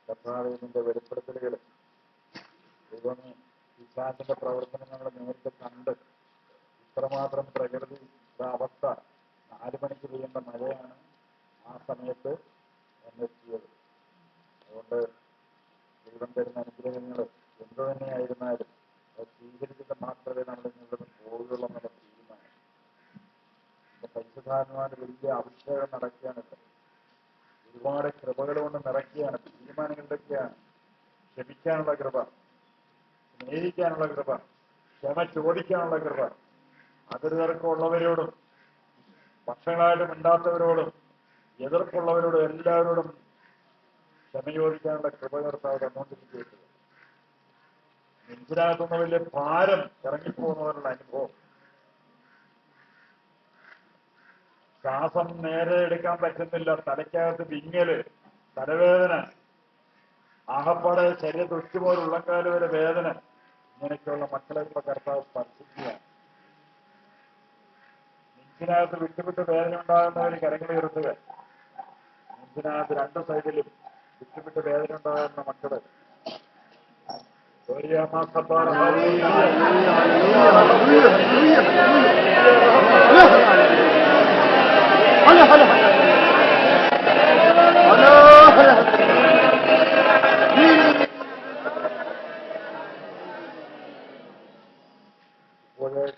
കർത്താവിന്റെ വെളിപ്പെടുത്തലുകൾ ദൈവം പിശാചിന്റെ പ്രവർത്തനങ്ങൾ നേരിട്ട് കണ്ട് ഇത്രമാത്രം പ്രകൃതി അവസ്ഥ 4 മണിക്ക് പെയ്യേണ്ട മഴയാണ് ആ സമയത്ത് എന്നെത്തിയത്. അതുകൊണ്ട് ദൈവം തരുന്ന അനുഗ്രഹങ്ങൾ എന്തു തന്നെയായിരുന്നാലും അത് സ്വീകരിച്ചിട്ട് മാത്രമേ നമ്മൾ ഇന്നിവിടെ പോകുകയുള്ളൂ എന്നുള്ള തീരുമാനം. ഇപ്പൊ പരിശുദ്ധാത്മാവിന്റെ വലിയ അഭിഷേകം നടക്കുകയാണല്ലോ. ഒരുപാട് കൃപകൾ കൊണ്ട് നിറയ്ക്കുകയാണ്. തീരുമാനങ്ങളിലൊക്കെയാണ് ക്ഷമിക്കാനുള്ള കൃപ, സ്നേഹിക്കാനുള്ള കൃപ, ക്ഷമ ചോദിക്കാനുള്ള കൃപ, അതിർതർക്കമുള്ളവരോടും വർഷങ്ങളായിട്ട് മിണ്ടാത്തവരോടും എതിർപ്പുള്ളവരോടും എല്ലാവരോടും ക്ഷമ ചോദിക്കാനുള്ള കൃപ കർത്താവ് തന്നുകൊണ്ടിരിക്കുകയാണ്. നെഞ്ചിനകത്തുനിന്ന് വലിയ ഭാരം ഇറങ്ങിപ്പോകുന്നവരുടെ അനുഭവം, ശ്വാസം നേരെ എടുക്കാൻ പറ്റുന്നില്ല, തലയ്ക്കകത്ത് വിങ്ങല്, തലവേദന, ആഹപ്പാടെ ശരീരത്തിൽ ഉച്ചുപോലെ ഉള്ളക്കാല് വരെ വേദന, ഇങ്ങനെയൊക്കെയുള്ള മക്കളെ ഇപ്പൊ കർത്താവ് സ്പർശിക്കുകയാണ്. നെഞ്ചിനകത്ത് വിട്ടുവിട്ട് വേദന ഉണ്ടാകുന്നവർ കരങ്ങൾ ഉയർത്തുക. നെഞ്ചിനകത്ത് 2 സൈഡിലും വിട്ടുവിട്ട് വേദന ഉണ്ടാകുന്ന മക്കള്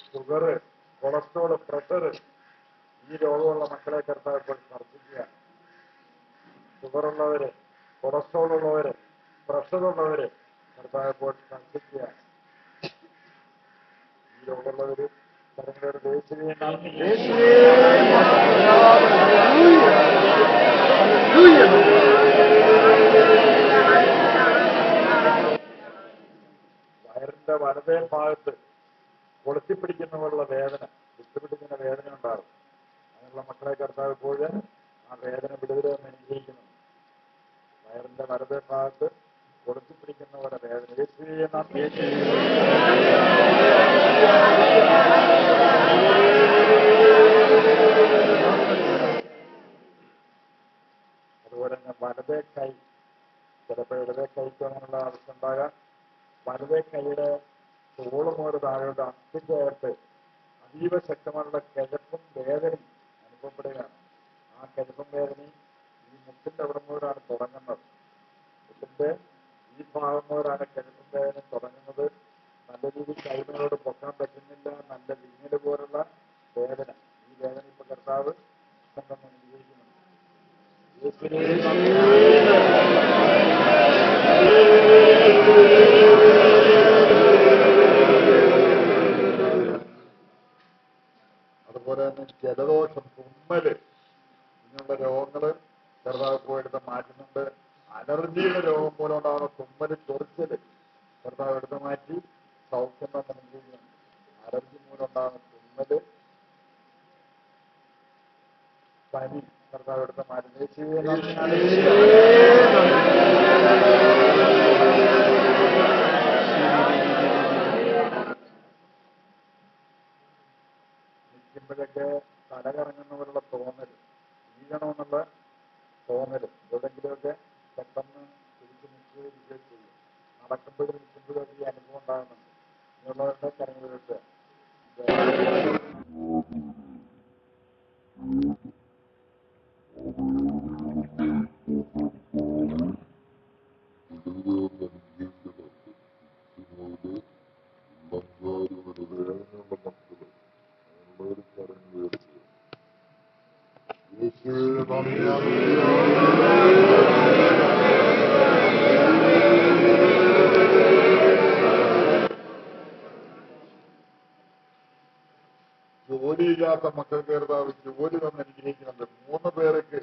ഷുഗറ്, കൊളസ്ട്രോള്, പ്രഷറ്, ഈ രോഗമുള്ള മക്കളെ കർത്താവ് ഇപ്പോൾ സ്പർശിക്കുകയാണ്. ഷുഗറുള്ളവര്, കൊളസ്ട്രോൾ ഉള്ളവര്, പ്രഷറുള്ളവര് കർത്താവ് ഇപ്പോൾ സ്പർശിക്കുകയാണ്. ഈ രോഗമുള്ളവര് കരങ്ങളുടെ ദേശീയ വയറിന്റെ വലതേ ഭാഗത്ത് കൊളുത്തിപ്പിടിക്കുന്നവരുള്ള വേദന, വിട്ടുപിടിക്കുന്ന വേദന ഉണ്ടാകും. അങ്ങനെയുള്ള മക്കളെ കർത്താവ് ഇപ്പോൾ ആ വേദന വിടുതലെന്ന് അനുഗ്രഹിക്കുന്നു. വയറിന്റെ വലതേ ഭാഗത്ത് കൊളുത്തിപ്പിടിക്കുന്നവരുടെ വേദന അതുപോലെ തന്നെ വലതേ കൈ, ചിലപ്പോൾ ഇടതേ കൈക്ക് അങ്ങനെയുള്ള ആവശ്യം ഉണ്ടാകാം. വലതേ കൈയുടെ തോളും ഒരു താഴോട്ട് അസ്ഥിക്കായിട്ട് അതീവ ശക്തമായിട്ടുള്ള കിഴപ്പും വേദനയും അനുഭവപ്പെടുകയാണ്. ആ കിഴപ്പും വേദനയും ഈ മുട്ടിന്റെ അവിടെ മുതലാണ് തുടങ്ങുന്നത്. മുട്ടിന്റെ ഈ ഭാഗം മുതലാണ് കിഴപ്പും വേദന തുടങ്ങുന്നത്. നല്ല രീതിയിൽ കൈകളോട് പൊക്കാൻ പറ്റുന്നില്ല, നല്ല വിങ്ങല് പോലുള്ള വേദന. ഈ വേദന ഇപ്പൊ കർത്താവ് അനുഭവിക്കുന്നുണ്ട്. അതുപോലെ തന്നെ ജലദോഷം, തുമ്മല്, ഇങ്ങനെയുള്ള രോഗങ്ങള് കർത്താവ് പോയെടുത്ത് മാറ്റുന്നുണ്ട്. അലർജിയുടെ രോഗം മൂലം ഉണ്ടാകുന്ന തുമ്മല്, ചൊറിച്ചല് കർത്താവ് എടുത്ത് മാറ്റി സൗഖ്യം തന്നെ. അലർജി മൂലം ഉണ്ടാകുന്ന തുമ്മല്, പനി കർത്താവ് എടുത്ത് മാറ്റി. നിൽക്കുമ്പോഴൊക്കെ തല കറങ്ങുന്നവരുള്ള തോന്നല്, വീഴണമെന്നുള്ള തോന്നല്, എവിടെങ്കിലുമൊക്കെ പെട്ടെന്ന് തിരിച്ച് നിൽക്കുകയും ചെയ്യും. നടക്കുമ്പോഴും നിൽക്കുമ്പോഴും ഈ അനുഭവം ഉണ്ടാകുന്നുണ്ട്. ഇങ്ങനെയുള്ളവരുടെ കരങ്ങൾ കിട്ടുക. ജോലിയില്ലാത്ത മക്കൾക്ക് കർത്താവ് ജോലി തന്ന് അനുഗ്രഹിക്കുന്നുണ്ട്. 3 പേർക്ക്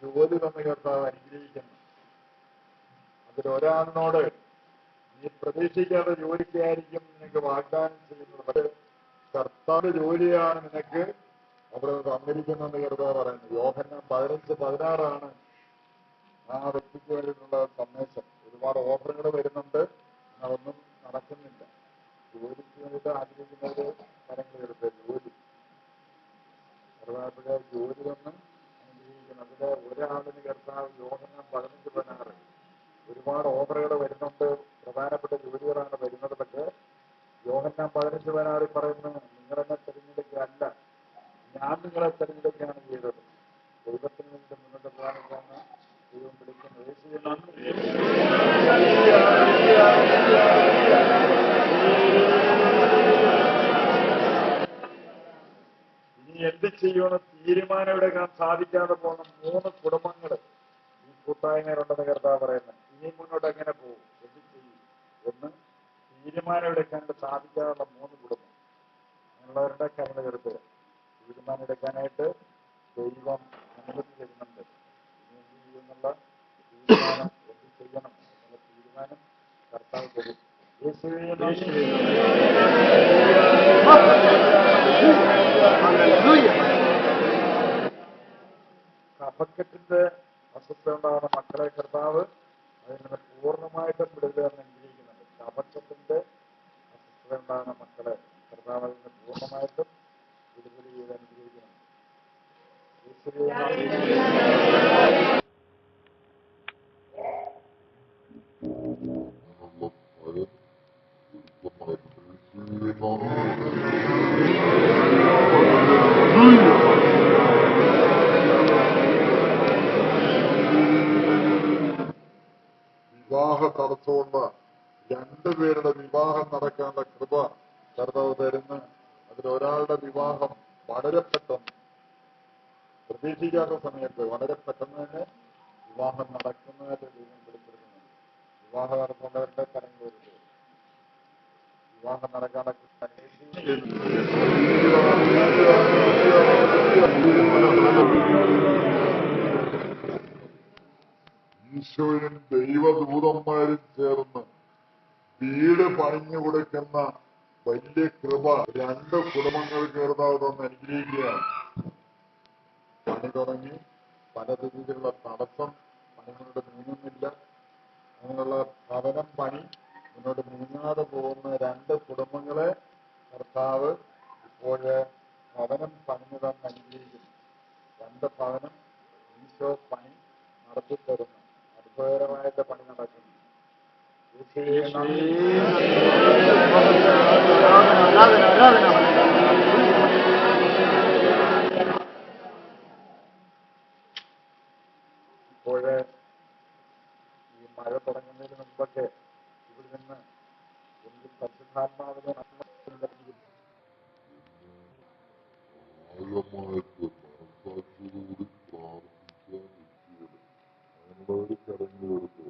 ജോലി തന്ന് കർത്താവ് അനുഗ്രഹിക്കുന്നു. അതിലൊരാളിനോട് നീ പ്രതീക്ഷിക്കാത്ത ജോലിക്കായിരിക്കും നിനക്ക് വാഗ്ദാനം ചെയ്യുന്നത്. പക്ഷേ കർത്താവ് ജോലിയാണ് നിനക്ക് അവിടെ തന്നിരിക്കുന്നെന്ന് കർത്താവ് പറയുന്നത്. യോഹന്നാൻ 15:16 ആ വ്യക്തിക്ക് വേണ്ടിയിട്ടുള്ള സന്ദേശം. ഒരുപാട് ഓഫറുകൾ വരുന്നുണ്ട്, അതൊന്നും നടക്കുന്നില്ല. ജോലിക്ക് വേണ്ടിയിട്ട് ആഗ്രഹിക്കുന്നവര് കരങ്ങൾ എടുത്ത് ജോലി കർത്താവിന്റെ ജോലി തന്ന് അനുഗ്രഹിക്കണം. അതിലെ ഒരാളിന് കർത്താവ് യോഹന്നാൻ 15:16 ഒരുപാട് ഓഫറുകൾ വരുന്നുണ്ട്, പ്രധാനപ്പെട്ട ജോലികളാണ് വരുന്നത്. പക്ഷേ യോഹന്നാൻ 15:16 പറയുന്നു, നിങ്ങളെന്നെ തെരഞ്ഞെടുക്കുകയല്ല, ഞാൻ നിങ്ങളെ തെരഞ്ഞെടുക്കുകയാണ് ചെയ്തത്. ദൈവത്തിന് വേണ്ടി മുന്നോട്ട് പോകാനാണ് ദൈവം വിളിക്കുന്നത്. യേശുവേ നന്ദി. ഇനി എന്ത് ചെയ്യുമെന്ന് തീരുമാനമെടുക്കാൻ സാധിക്കാതെ പോകുന്ന 3 കുടുംബങ്ങൾ ഈ കൂട്ടായ്മയിലുണ്ടെന്ന് കർത്താവ് പറയുന്നത്. ഇനി മുന്നോട്ട് എങ്ങനെ പോകും, എന്ത് ചെയ്യും എന്ന് തീരുമാനമെടുക്കാൻ സാധിക്കാനുള്ള 3 കുടുംബം, അങ്ങനെയുള്ളവരുടെ കൈകൾ എടുക്കുക. തീരുമാനമെടുക്കാനായിട്ട് ദൈവം അനുമതി തരുന്നുണ്ട്. ഇനി എന്ത് ചെയ്യുമെന്നുള്ള തീരുമാനം, എന്ത് ചെയ്യണം എന്നുള്ള തീരുമാനം കർത്താവ് തരും. കഫക്കെട്ടിന്റെ അസ്വസ്ഥ ഉണ്ടാകുന്ന മക്കളെ കർത്താവ് അതിൽ നിന്ന് പൂർണ്ണമായിട്ടും വിടുകയെന്ന് അനുഗ്രഹിക്കുന്നുണ്ട്. കഫക്കെട്ടിന്റെ അസ്വസ്ഥത ഉണ്ടാകുന്ന മക്കളെ കർത്താവ് അതിൽ നിന്ന് പൂർണ്ണമായിട്ടും വിടുതൽ ചെയ്ത് അനുഗ്രഹിക്കുന്നുണ്ട്. വിവാഹ തടസ്സമുള്ള 2 പേരുടെ വിവാഹം നടക്കാനുള്ള കൃപ കർത്താവ് തരുന്ന, അതിലൊരാളുടെ വിവാഹം വളരെ പെട്ടെന്ന്, പ്രതീക്ഷിക്കാത്ത സമയത്ത് വളരെ പെട്ടെന്ന് തന്നെ വിവാഹം നടക്കുന്നതായിട്ട് ദൈവം വെളിപ്പെടുത്തുന്നുണ്ട്. വിവാഹ തടസ്സമുള്ളവരുടെ കരങ്ങൾ വരുന്നത് വിവാഹം നടക്കാനുള്ള ഈശോയും ദൈവദൂതന്മാരും ചേർന്ന് വീട് പണിഞ്ഞു കൊടുക്കുന്ന വലിയ കൃപ 2 കുടുംബങ്ങൾക്ക് കർത്താവ് തന്ന് അനുഗ്രഹിക്കുകയാണ്. പണി തുടങ്ങി പല രീതിയിലുള്ള തടസ്സം, പണി മുന്നോട്ട് നീങ്ങുന്നില്ല, അങ്ങനെയുള്ള ഭവനം പണി മുന്നോട്ട് നീങ്ങാതെ പോകുന്ന 2 കുടുംബങ്ങളെ കർത്താവ് ഇപ്പോഴ് ഭവനം പണിഞ്ഞു തന്നെ അനുഗ്രഹിക്കുന്നു. 2 ഭവനം ഈശോ പണി നടത്തിത്തരുന്നു. അത്ഭുതകരമായിട്ട് പണി നടക്കുന്നു. ഇപ്പോഴ് ഈ മഴ തുടങ്ങുന്നതിന് മുമ്പൊക്കെ ഇവിടെ നിന്ന് എനിക്ക് പരിശുദ്ധാത്മാവിനെ ആഴമായിട്ട് മനസാക്ഷിയോടുകൂടി പ്രാർത്ഥിക്കാൻ വ്യക്തികൾ അങ്ങനെയുള്ളവർ കടന്നു കൊടുക്കുക.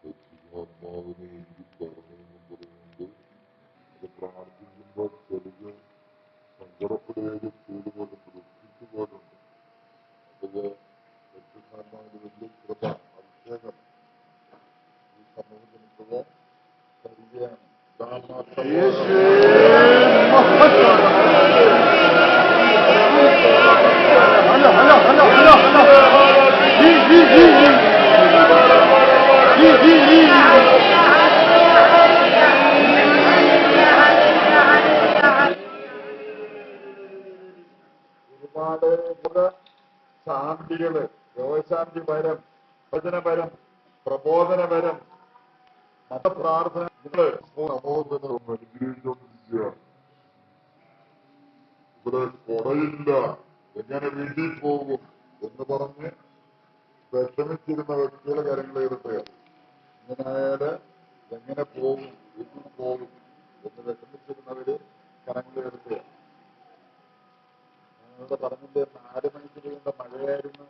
പരിശുദ്ധാത്മാവിനെ എനിക്ക് തരണമെന്നും പറഞ്ഞുകൊണ്ട് അത് പ്രാർത്ഥിക്കുമ്പോൾ ചിലത് സങ്കടപ്പെടുകയൊക്കെ ചെയ്തു പോയിട്ടുണ്ട്, ദുഃഖിച്ചു പോയിട്ടുണ്ട്. അത് പരിശുദ്ധാത്മാവിന്റെ വലിയ കൃപ, അഭിഷേകം ഈ സമൂഹത്തിന് കൃപ തരികയാണ്. ഒരുപാട് ശാന്തികള്, രോഗശാന്തി വരം, വചനപരം, പ്രബോധനപരം, മതപ്രാർത്ഥന സമൂഹത്തിന് അനുഗ്രഹിച്ചുകൊണ്ടിരിക്കുകയാണ്. ഇവിടെ കൊടയില്ല, എങ്ങനെ വീട്ടിൽ പോകും എന്ന് പറഞ്ഞ് വിഷമിച്ചിരുന്ന വ്യക്തികളുടെ കാര്യങ്ങൾ എടുക്കുക. ഇങ്ങനായാല് എങ്ങനെ പോകും, വീട്ടിൽ പോകും എന്ന് വിഷമിച്ചിരുന്നവര് കരങ്ങൾ എടുക്കുക. ഞങ്ങളുടെ പറഞ്ഞിട്ട് 4 മണിക്ക് പെയ്യേണ്ട മഴയായിരുന്നു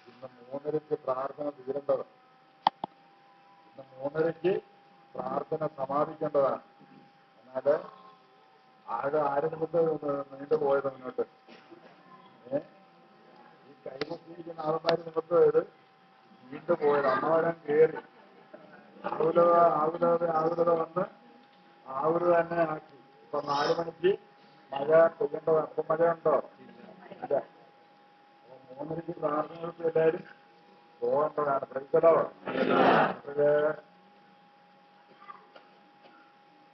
ഇന്ന് 3:30 പ്രാർത്ഥന തീരേണ്ടത്. ഇന്ന് 3:30 പ്രാർത്ഥന സമാപിക്കേണ്ടതാണ്. എന്നാല് ആര് നിമിത്തം നീണ്ടുപോയത് മുന്നോട്ട് ഈ കൈമുട്ടിയിരിക്കുന്ന ആൾക്കാർ നിമിത്തം ഇത് നീണ്ടുപോയത്. അന്നവരം കയറി ആകുലത വന്ന് ആകുലത തന്നെ ആക്കി. ഇപ്പൊ 4 മണിക്ക് മഴ പെയ്യേണ്ടതാണ്. അപ്പൊ മഴയുണ്ടോ? ഇല്ല. അപ്പൊ 3:30 പ്രാർത്ഥനകൾക്ക് എല്ലാവരും പോകേണ്ടതാണ്. പ്രൈസലോ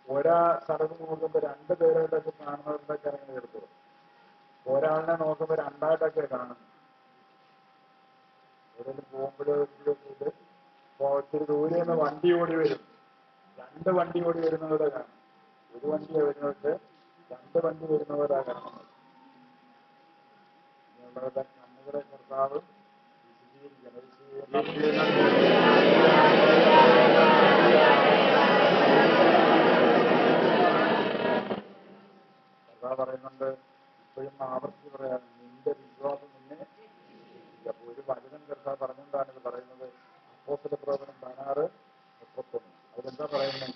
ഒരാ സ്ഥലത്ത് നോക്കുമ്പോൾ 2 പേരായിട്ടൊക്കെ കാണുന്നവരുടെ കാര്യങ്ങൾ എടുത്തു. ഒരാളിനെ നോക്കുമ്പോൾ 2ആയിട്ടൊക്കെ കാണുന്നു. എവിടെയും പോകുമ്പോഴോ ഇത് ഒത്തിരി ദൂരെ നിന്ന് വണ്ടി ഓടി വരും. 2 വണ്ടി ഓടി വരുന്നവരെ കാണും. ഒരു വണ്ടി വരുന്നവർക്ക് 2 വണ്ടി വരുന്നവരാ കാണുന്നത്. ഇങ്ങനെയുള്ളവരുടെ കണ്ണുകളെ കർത്താവ് കർത്താവ് പറയുന്നുണ്ട്. ഇപ്പോഴും ആവർത്തിച്ച് പറയാൻ നിന്റെ വിശ്വാസം നിന്നെ. അപ്പൊ ഒരു വചനം കർത്താവ് പറഞ്ഞുകൊണ്ടാണ് ഇത് പറയുന്നത്. അപ്പോസ്തല പ്രവർത്തനം 16:31. അതിലെന്താ പറയുന്നത്?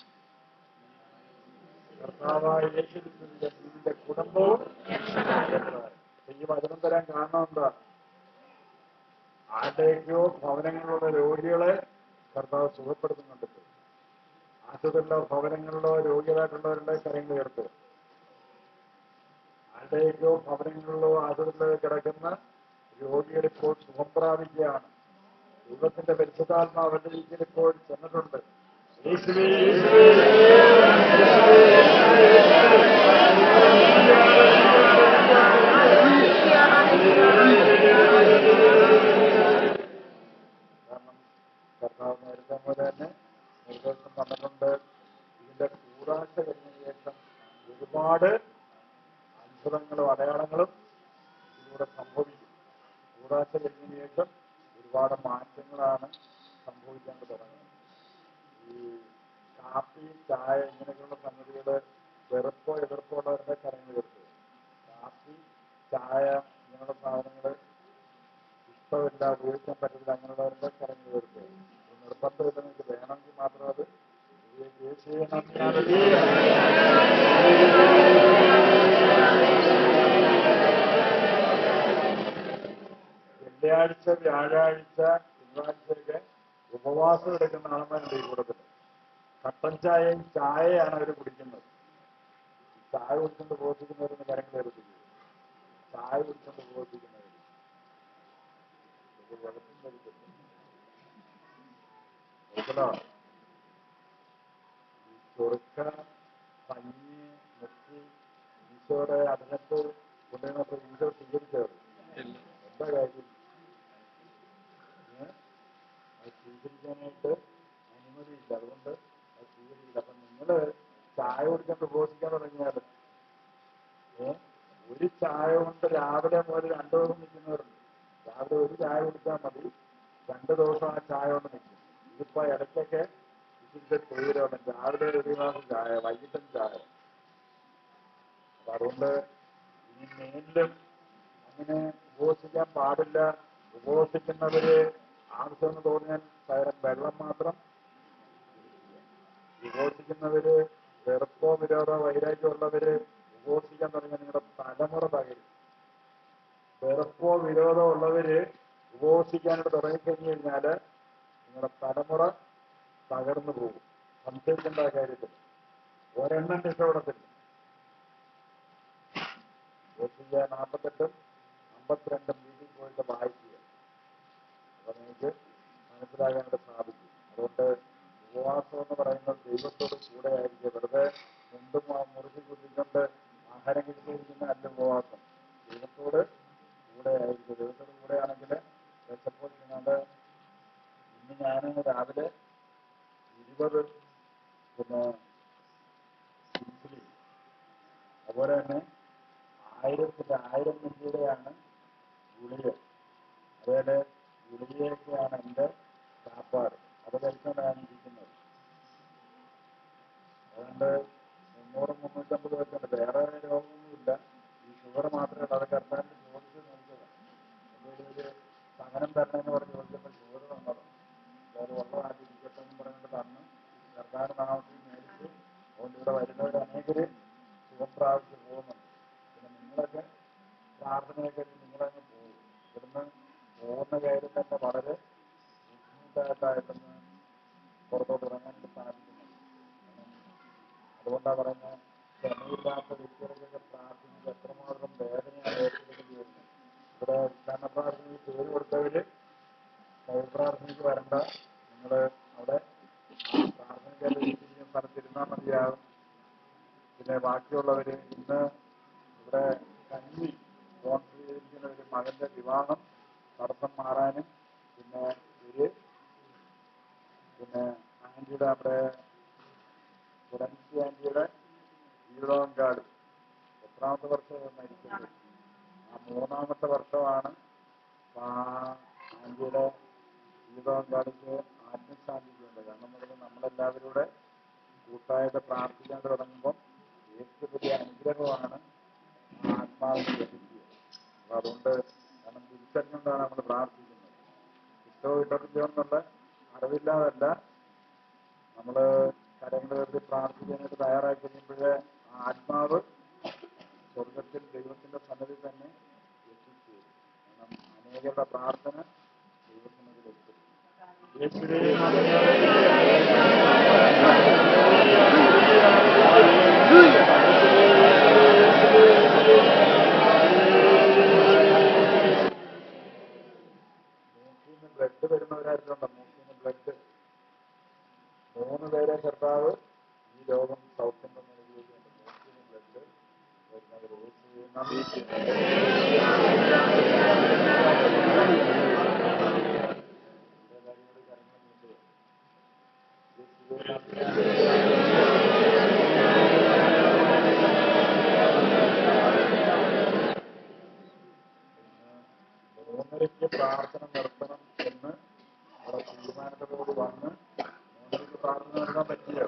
കർത്താവായ യേശുക്രിസ്തുവിന്റെ നിന്റെ കുടുംബവും. ഈ വചനം തരാൻ കാരണം എന്താ? ആരുടെയൊക്കെയോ ഭവനങ്ങളിലുള്ള രോഗികളെ കർത്താവ് സുഖപ്പെടുത്തുന്നുണ്ട്. ആശുപത്രിയിലോ ഭവനങ്ങളിലോ രോഗികളായിട്ടുള്ളവരുടെ കരങ്ങൾ ഉയർത്തുക. ആരുടെയൊക്കെയോ ഭവനങ്ങളിലോ ആശുപത്രിയിലോ കിടക്കുന്ന രോഗികൾ ഇപ്പോൾ സുഖം പ്രാപിക്കുകയാണ്. ദൈവത്തിന്റെ പരിശുദ്ധാത്മാവ് അവരുടെ രീതിയിൽ ഇപ്പോൾ ചെന്നിട്ടുണ്ട്. യേശുവേ കാരണം കർത്താവ് നേരത്തെ പോലെ തന്നെ നിർദ്ദേശം വന്നിട്ടുണ്ട്. ഇതിന്റെ കൂടാശ കഴിഞ്ഞ ശേഷം ഒരുപാട് അത്ഭുതങ്ങളും അടയാളങ്ങളും ഇതിലൂടെ സംഭവിക്കും. കൂടാശ കഴിഞ്ഞ ശേഷം ഒരുപാട് മാറ്റങ്ങളാണ് സംഭവിക്കാൻ തുടങ്ങുന്നത്. ഈ കാപ്പി, ചായ ഇങ്ങനെയൊക്കെയുള്ള സംഗതികൾ വെറുപ്പോ എതിർപ്പോ ഉള്ളവരുടെ കരങ്ങൾ എടുക്കുക. കാപ്പി, ചായ ഇങ്ങനെയുള്ള സാധനങ്ങൾ ഇഷ്ടമില്ല, ഉപയോഗിക്കാൻ പറ്റില്ല, അങ്ങനെയുള്ളവരുടെ കരങ്ങൾ എടുക്കുക. നിർബന്ധമില്ല, നിങ്ങൾക്ക് വേണമെങ്കിൽ മാത്രം അത് വെള്ളിയാഴ്ച, വ്യാഴാഴ്ച, തിങ്കളാഴ്ചയൊക്കെ ഉപവാസം എടുക്കുന്ന ആൾമാരുണ്ട് ഈ കൂട്ടത്തിൽ. കട്ടൻ ചായയും ചായയാണ് അവർ കുടിക്കുന്നത്. ചായ കുടിച്ചുകൊണ്ട് പ്രവർത്തിക്കുന്നവരെന്ന് കരങ്ങൾ എടുത്തിരിക്കും. ചായ കുടിച്ചുകൊണ്ട് പ്രവർത്തിക്കുന്നവർ വെള്ളത്തിൽ ധരിക്കുന്നു. ഈ ചൊറുക്ക, പഞ്ഞി, മുക്കി ഈശോയുടെ അതിനകത്ത് കൊണ്ടുവന്നപ്പോ ഈശോ സ്വീകരിച്ചത് എന്താ കാര്യം? അത് സ്വീകരിക്കാനായിട്ട് അനുമതിയില്ല. അതുകൊണ്ട് അത് സ്വീകരിക്കില്ല. അപ്പൊ നിങ്ങള് ചായ കുടിക്കാൻ പ്രബോധിക്കാൻ തുടങ്ങിയാൽ ഒരു ചായ കൊണ്ട് രാവിലെ മുതൽ 2 ദിവസം നിൽക്കുന്നവരുണ്ട്. രാവിലെ ഒരു ചായ കുടിച്ചാൽ മതി, 2 ദിവസം ആ ചായ കൊണ്ട് നിൽക്കും. ഇതിപ്പോ ഇടയ്ക്കൊക്കെ ഇതിന്റെ പേരാണ് രാവിലെ ഒരു ഗ്ലാസ് ചായ, വൈകിട്ടും ചായ. അപ്പൊ അതുകൊണ്ട് ഇനി മേലിലും അങ്ങനെ ഉപവസിക്കാൻ പാടില്ല. ഉപവസിക്കുന്നവര് ആവശ്യമെന്ന് തോന്നിയാൽ പകരം വെള്ളം മാത്രം. ഉപവസിക്കുന്നവര് വെറുപ്പോ വിരോധോ വൈരാഗ്യമുള്ളവര് ഉപവസിക്കാൻ തുടങ്ങിയാൽ നിങ്ങളുടെ തലമുറ തകരും. വെറുപ്പോ വിരോധോ ഉള്ളവര് ഉപവസിക്കാനായിട്ട് തുടങ്ങിക്കഴിഞ്ഞു കഴിഞ്ഞാല് നിങ്ങളുടെ തലമുറ തകർന്നു പോകും. സംശയിക്കേണ്ട കാര്യത്തിൽ ഒരെണ്ണം രക്ഷപ്പെടത്തില്ല. 48, 52 വീട്ടിൽ പോയിട്ട് വായിക്കുക. അപ്പൊ നിങ്ങൾക്ക് മനസ്സിലാകാനായിട്ട് സാധിക്കും. അതുകൊണ്ട് ഉപവാസം എന്ന് പറയുന്നത് ദൈവത്തോട് കൂടെ ആയിരിക്കും. വെറുതെ മുണ്ടും മുറിച്ച് കുത്തിക്കൊണ്ട് ആഹാരം കഴിച്ചിരിക്കുന്ന അല്ല ഉപവാസം. ദൈവത്തോട് കൂടെ ആയിരിക്കും. ദൈവത്തോട് കൂടെയാണെങ്കിൽ വിശപ്പോൾ ചെയ്യുന്നത്. ഇന്ന് ഞാൻ രാവിലെ 20 ഇൻസുലിൻ, അതുപോലെ തന്നെ 1000 മില്ലിയുടെയാണ് ഗുളിക. അതുപോലെ ഗുളികയൊക്കെയാണ് എൻ്റെ കാപ്പാട്. അത് കഴിച്ചുകൊണ്ടാണ് ഇരിക്കുന്നത്. അതുകൊണ്ട് 300-350 വെച്ചുണ്ട്. വേറെ രോഗമൊന്നുമില്ല. ഈ ഷുഗർ മാത്രമേ ഉള്ളൂ. അത് കർത്താവിന് ചോദിച്ച് നോക്കിയതാണ്. എന്തെങ്കിലും ഒരു സഹനം തരണമെന്ന് പറഞ്ഞ് ചോദിച്ചപ്പോൾ ഷുഗർ തന്നത്. അതായത് ഉള്ളതാക്കിയിരിക്കട്ടെ എന്ന് പറഞ്ഞിട്ട് തന്ന് കർത്താവിന്റെ നാമത്തിൽ മേടിച്ച്. അതുകൊണ്ട് ഇവിടെ വരുന്നവർ അനേകര് സുഖം പ്രാപിച്ച് പോകുന്നുണ്ട്. പിന്നെ നിങ്ങളൊക്കെ പ്രാർത്ഥനയൊക്കെ നിങ്ങളങ്ങ് പോകും. ഇവിടുന്ന് പോകുന്ന കാര്യം തന്നെ വളരെ ബുദ്ധിമുട്ടായിട്ടായിട്ടൊന്ന് പുറത്തോട്ട് ഇറങ്ങാനായിട്ട് സാധിക്കുന്നുണ്ട്. അതുകൊണ്ടാണ് പറയുന്നത്, ക്ഷമയില്ലാത്ത വ്യക്തികൾക്കൊക്കെ പ്രാർത്ഥിക്കുന്നത് എത്രമാത്രം വേദനയാണ് ഏർപ്പെടുത്തേണ്ടി വരുന്നത്. ഇവിടെ ഉദ്ഘാടന പ്രാർത്ഥനയ്ക്ക് പേര് കൊടുത്തവര് പ്രാർത്ഥനയ്ക്ക് വരണ്ട. നിങ്ങൾ അവിടെ ആ പ്രാർത്ഥനയ്ക്കായിട്ട് ഇരിക്കുന്ന സ്ഥലത്തിരുന്നാൽ മതിയാകും. പിന്നെ ബാക്കിയുള്ളവര് ഇന്ന് ഇവിടെ കഞ്ഞി സ്പോൺസർ ചെയ്തിരിക്കുന്ന ഒരു മകന്റെ വിവാഹം തടസ്സം മാറാനും പിന്നെ ആന്റിയുടെ നമ്മുടെ പുരൻസി ആന്റിയുടെ ജീവിതപങ്കാളി എത്രാമത്തെ വർഷം മരിച്ചത്? ആ 3-ാമത്തെ വർഷമാണ് ആന്റിയുടെ ജീവിതപങ്കാളിക്ക് ആത്മശാന്തി ചെയ്യേണ്ടത്. കാരണം നമ്മളെല്ലാവരുടെ കൂട്ടായിട്ട് പ്രാർത്ഥിക്കാൻ തുടങ്ങുമ്പോൾ ഏറ്റവും വലിയ അനുഗ്രഹമാണ് ആ ആത്മാവിന് ലഭിക്കുക. അപ്പൊ അതുകൊണ്ട് കാരണം തിരിച്ചറിഞ്ഞുകൊണ്ടാണ് നമ്മൾ പ്രാർത്ഥിക്കുന്നത്. ഇട്ടോ എന്നുള്ള അറിവില്ലാതല്ല നമ്മൾ കരങ്ങൾ കരുതി പ്രാർത്ഥിക്കാനായിട്ട് തയ്യാറായി കഴിയുമ്പോഴേ ആ ആത്മാവ് സ്വർഗത്തിൽ ദൈവത്തിന്റെ സന്നിധി തന്നെ എത്തിച്ചു. കാരണം അനേകരുടെ പ്രാർത്ഥന ദൈവത്തിനതിൽ എത്തും. മൂക്കിന്ന് ബ്ലഡ് വരുന്നവരായിട്ടുണ്ടോ? മൂക്കിന്ന് ബ്ലഡ് 3 പേരെ കർത്താവ് ഈ രോഗം സൗഖ്യം തന്നെ ഉപയോഗിക്കുന്നുണ്ട്. മൂക്കിന് ബ്ലഡ് മൂന്നരയ്ക്ക് പ്രാർത്ഥന നടത്തണം എന്ന് അവിടെ തീരുമാനത്തോട് വന്ന് 3 പ്രാർത്ഥന നടത്താൻ പറ്റില്ല.